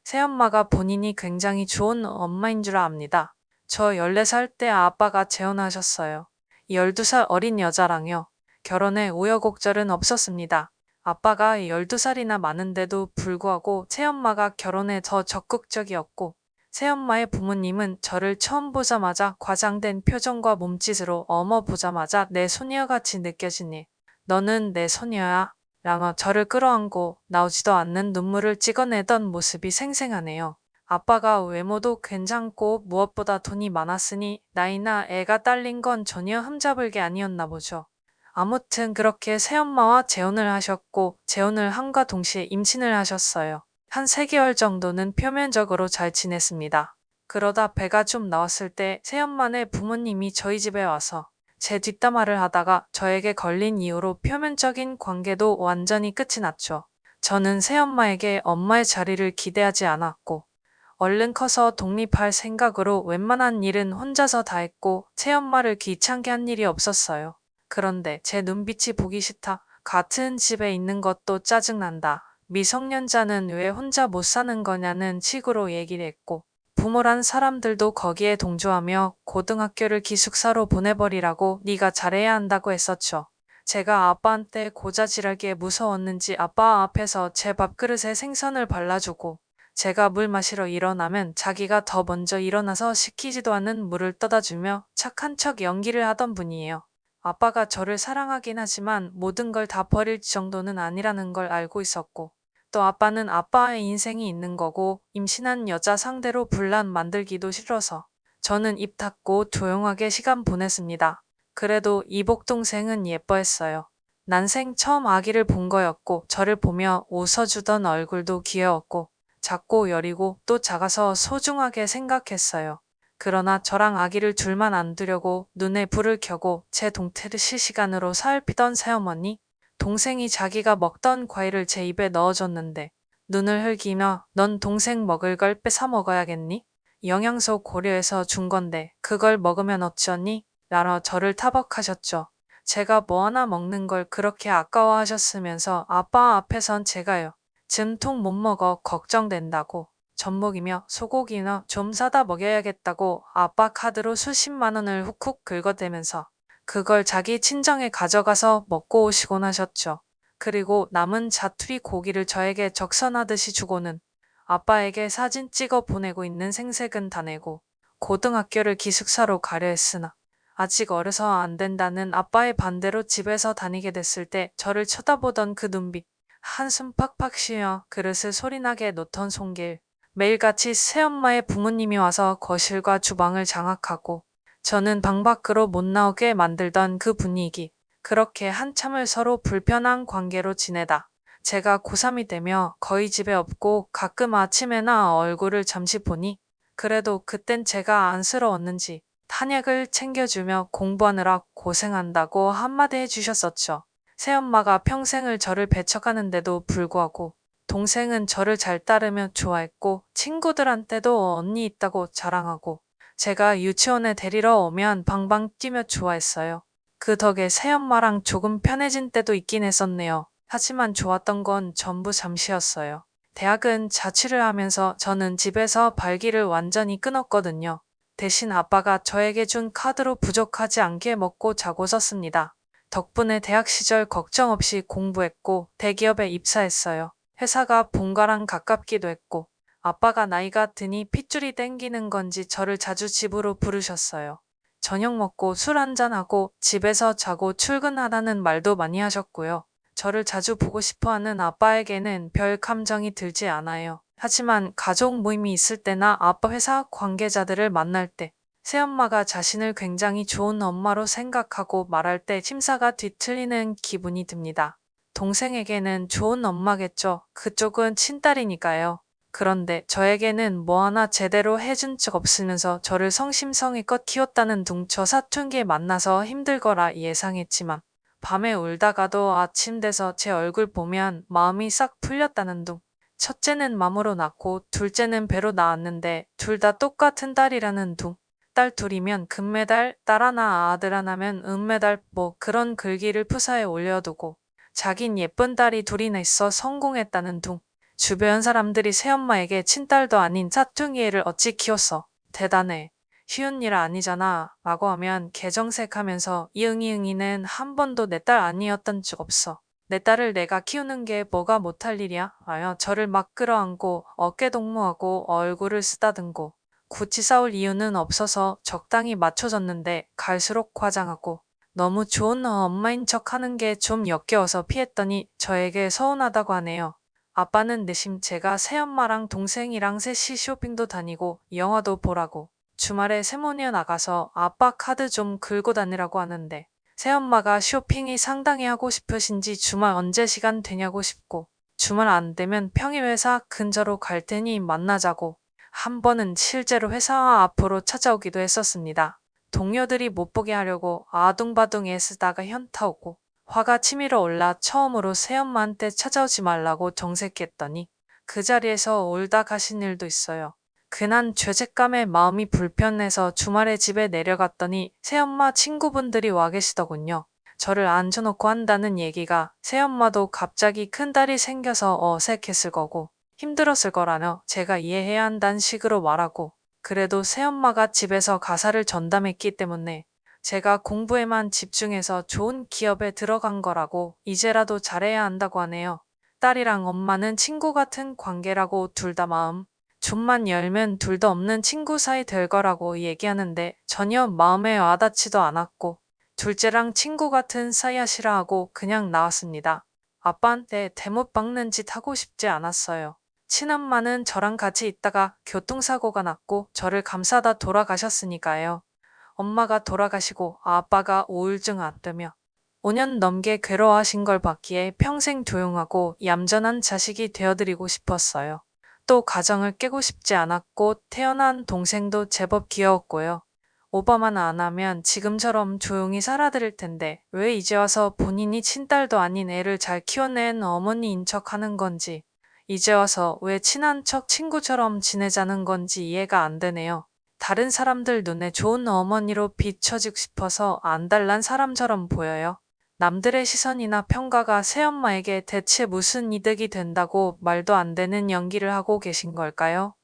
새엄마가 본인이 굉장히 좋은 엄마인 줄 압니다. 저 14살 때 아빠가 재혼하셨어요. 12살 어린 여자랑요. 결혼에 우여곡절은 없었습니다. 아빠가 12살이나 많은데도 불구하고 새엄마가 결혼에 더 적극적이었고, 새엄마의 부모님은 저를 처음 보자마자 과장된 표정과 몸짓으로 어머 보자마자 내 소녀같이 느껴지니 너는 내 소녀야 라며 저를 끌어안고 나오지도 않는 눈물을 찍어내던 모습이 생생하네요. 아빠가 외모도 괜찮고 무엇보다 돈이 많았으니 나이나 애가 딸린 건 전혀 흠잡을 게 아니었나 보죠. 아무튼 그렇게 새엄마와 재혼을 하셨고 재혼을 함과 동시에 임신을 하셨어요. 한 3개월 정도는 표면적으로 잘 지냈습니다. 그러다 배가 좀 나왔을 때 새엄마네 부모님이 저희 집에 와서 제 뒷담화를 하다가 저에게 걸린 이유로 표면적인 관계도 완전히 끝이 났죠. 저는 새엄마에게 엄마의 자리를 기대하지 않았고 얼른 커서 독립할 생각으로 웬만한 일은 혼자서 다 했고 새엄마를 귀찮게 한 일이 없었어요. 그런데 제 눈빛이 보기 싫다. 같은 집에 있는 것도 짜증난다. 미성년자는 왜 혼자 못 사는 거냐는 식으로 얘기를 했고 부모란 사람들도 거기에 동조하며 고등학교를 기숙사로 보내버리라고 네가 잘해야 한다고 했었죠. 제가 아빠한테 고자질하기에 무서웠는지 아빠 앞에서 제 밥그릇에 생선을 발라주고 제가 물 마시러 일어나면 자기가 더 먼저 일어나서 시키지도 않은 물을 떠다주며 착한 척 연기를 하던 분이에요. 아빠가 저를 사랑하긴 하지만 모든 걸 다 버릴 정도는 아니라는 걸 알고 있었고 또 아빠는 아빠의 인생이 있는 거고 임신한 여자 상대로 분란 만들기도 싫어서 저는 입 닫고 조용하게 시간 보냈습니다. 그래도 이복 동생은 예뻐했어요. 난생 처음 아기를 본 거였고 저를 보며 웃어주던 얼굴도 귀여웠고 작고 여리고 또 작아서 소중하게 생각했어요. 그러나 저랑 아기를 둘만 안 두려고 눈에 불을 켜고 제 동태를 실시간으로 살피던 새어머니, 동생이 자기가 먹던 과일을 제 입에 넣어줬는데 눈을 흘기며 넌 동생 먹을 걸 뺏어 먹어야겠니? 영양소 고려해서 준 건데 그걸 먹으면 어쩌니? 라며 저를 타박하셨죠. 제가 뭐 하나 먹는 걸 그렇게 아까워하셨으면서 아빠 앞에선 제가요. 즘통 못 먹어 걱정된다고. 젖먹이며 소고기나 좀 사다 먹여야겠다고 아빠 카드로 수십만 원을 훅훅 긁어대면서 그걸 자기 친정에 가져가서 먹고 오시곤 하셨죠. 그리고 남은 자투리 고기를 저에게 적선하듯이 주고는 아빠에게 사진 찍어 보내고 있는 생색은 다 내고 고등학교를 기숙사로 가려 했으나 아직 어려서 안 된다는 아빠의 반대로 집에서 다니게 됐을 때 저를 쳐다보던 그 눈빛, 한숨 팍팍 쉬며 그릇을 소리나게 놓던 손길, 매일같이 새엄마의 부모님이 와서 거실과 주방을 장악하고 저는 방 밖으로 못 나오게 만들던 그 분위기, 그렇게 한참을 서로 불편한 관계로 지내다 제가 고3이 되며 거의 집에 없고 가끔 아침에나 얼굴을 잠시 보니 그래도 그땐 제가 안쓰러웠는지 탄약을 챙겨주며 공부하느라 고생한다고 한마디 해주셨었죠. 새엄마가 평생을 저를 배척하는데도 불구하고 동생은 저를 잘 따르며 좋아했고 친구들한테도 언니 있다고 자랑하고 제가 유치원에 데리러 오면 방방 뛰며 좋아했어요. 그 덕에 새엄마랑 조금 편해진 때도 있긴 했었네요. 하지만 좋았던 건 전부 잠시였어요. 대학은 자취를 하면서 저는 집에서 발기를 완전히 끊었거든요. 대신 아빠가 저에게 준 카드로 부족하지 않게 먹고 자고 썼습니다. 덕분에 대학 시절 걱정 없이 공부했고 대기업에 입사했어요. 회사가 본가랑 가깝기도 했고 아빠가 나이가 드니 핏줄이 땡기는 건지 저를 자주 집으로 부르셨어요. 저녁 먹고 술 한잔하고 집에서 자고 출근하라는 말도 많이 하셨고요. 저를 자주 보고 싶어하는 아빠에게는 별 감정이 들지 않아요. 하지만 가족 모임이 있을 때나 아빠 회사 관계자들을 만날 때 새엄마가 자신을 굉장히 좋은 엄마로 생각하고 말할 때 심사가 뒤틀리는 기분이 듭니다. 동생에게는 좋은 엄마겠죠. 그쪽은 친딸이니까요. 그런데 저에게는 뭐 하나 제대로 해준 적 없으면서 저를 성심성의껏 키웠다는 둥 저 사춘기에 만나서 힘들 거라 예상했지만 밤에 울다가도 아침 돼서 제 얼굴 보면 마음이 싹 풀렸다는 둥. 첫째는 맘으로 낳고 둘째는 배로 낳았는데 둘 다 똑같은 딸이라는 둥. 딸 둘이면 금메달, 딸 하나 아들 하나면 은메달 뭐 그런 글귀를 푸사에 올려두고 자긴 예쁜 딸이 둘이나 있어 성공했다는 둥. 주변 사람들이 새엄마에게 친딸도 아닌 짝퉁이 애를 어찌 키웠어. 대단해. 쉬운 일 아니잖아. 라고 하면 개정색하면서 이응이응이는 한 번도 내 딸 아니었던 적 없어. 내 딸을 내가 키우는 게 뭐가 못할 일이야? 하며 저를 막 끌어안고 어깨 동무하고 얼굴을 쓰다듬고 굳이 싸울 이유는 없어서 적당히 맞춰줬는데 갈수록 과장하고 너무 좋은 엄마인 척 하는 게 좀 역겨워서 피했더니 저에게 서운하다고 하네요. 아빠는 내심 제가 새엄마랑 동생이랑 셋이 쇼핑도 다니고 영화도 보라고 주말에 세모니아 나가서 아빠 카드 좀 긁고 다니라고 하는데 새엄마가 쇼핑이 상당히 하고 싶으신지 주말 언제 시간 되냐고 싶고 주말 안 되면 평일 회사 근처로 갈 테니 만나자고 한 번은 실제로 회사 앞으로 찾아오기도 했었습니다. 동료들이 못 보게 하려고 아둥바둥 애쓰다가 현타 오고 화가 치밀어 올라 처음으로 새엄마한테 찾아오지 말라고 정색했더니 그 자리에서 울다 가신 일도 있어요. 그난 죄책감에 마음이 불편해서 주말에 집에 내려갔더니 새엄마 친구분들이 와 계시더군요. 저를 앉혀놓고 한다는 얘기가 새엄마도 갑자기 큰딸이 생겨서 어색했을 거고 힘들었을 거라며 제가 이해해야 한다는 식으로 말하고 그래도 새엄마가 집에서 가사를 전담했기 때문에 제가 공부에만 집중해서 좋은 기업에 들어간 거라고 이제라도 잘해야 한다고 하네요. 딸이랑 엄마는 친구 같은 관계라고 둘 다 마음 좀만 열면 둘도 없는 친구 사이 될 거라고 얘기하는데 전혀 마음에 와닿지도 않았고 둘째랑 친구 같은 사이 하시라 하고 그냥 나왔습니다. 아빠한테 대못 박는 짓 하고 싶지 않았어요. 친엄마는 저랑 같이 있다가 교통사고가 났고 저를 감싸다 돌아가셨으니까요. 엄마가 돌아가시고 아빠가 우울증 앓으며 5년 넘게 괴로워하신 걸 봤기에 평생 조용하고 얌전한 자식이 되어드리고 싶었어요. 또 가정을 깨고 싶지 않았고 태어난 동생도 제법 귀여웠고요. 오버만 안 하면 지금처럼 조용히 살아드릴 텐데 왜 이제 와서 본인이 친딸도 아닌 애를 잘 키워낸 어머니인 척 하는 건지 이제 와서 왜 친한 척 친구처럼 지내자는 건지 이해가 안 되네요. 다른 사람들 눈에 좋은 어머니로 비춰지고 싶어서 안달난 사람처럼 보여요. 남들의 시선이나 평가가 새엄마에게 대체 무슨 이득이 된다고 말도 안 되는 연기를 하고 계신 걸까요?